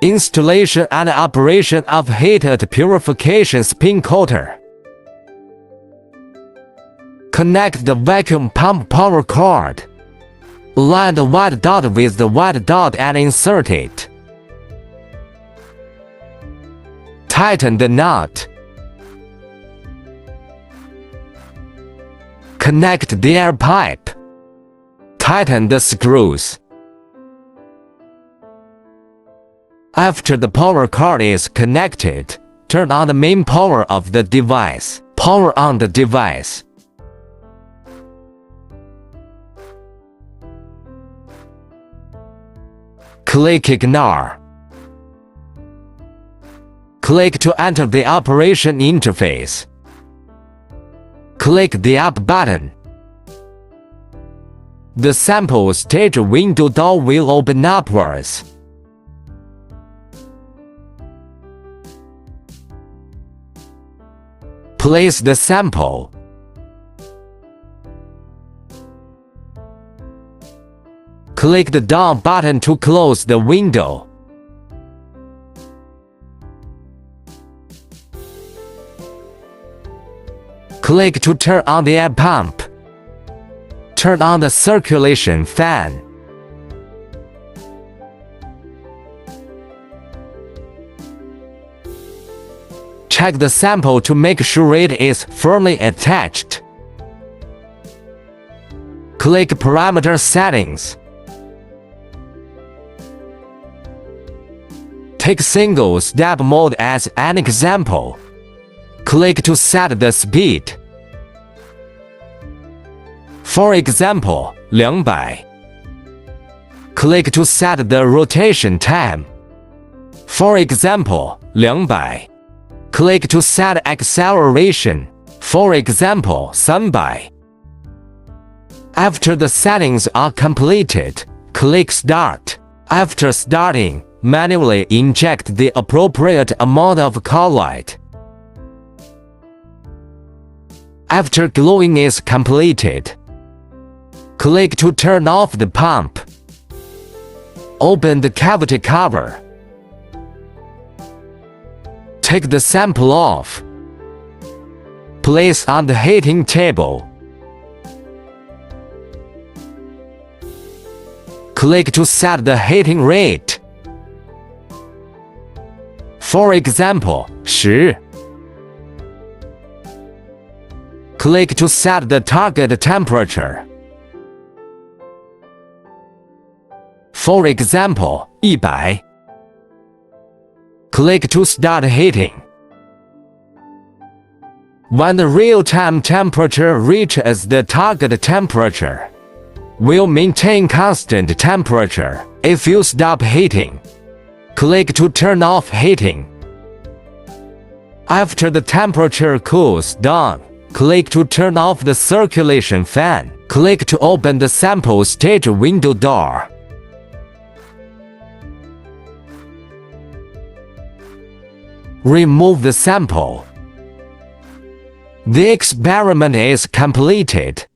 Installation and operation of heated purification spin coater. Connect the vacuum pump power cord. Align the white dot with the white dot and insert it. Tighten the nut. Connect the air pipe. Tighten the screws. After the power cord is connected, turn on the main power of the device. Power on the device. Click Ignore. Click to enter the operation interface. Click the Up button. The sample stage window door will open upwards. Place the sample. Click the down button to close the window. Click to turn on the air pump. Turn on the circulation fan. Check the sample to make sure it is firmly attached. Click Parameter Settings. Take single step mode as an example. Click to set the speed. For example, 200. Click to set the rotation time. For example, 200. Click to set acceleration. For example, 300. After the settings are completed, click Start. After starting, manually inject the appropriate amount of colloid. After gluing is completed, click to turn off the pump. Open the cavity cover. Take the sample off. Place on the heating table. Click to set the heating rate. For example, 10. Click to set the target temperature. For example, 100. Click to start heating. When the real-time temperature reaches the target temperature, will maintain constant temperature. If you stop heating, click to turn off heating. After the temperature cools down, click to turn off the circulation fan. Click to open the sample stage window door. Remove the sample. The experiment is completed.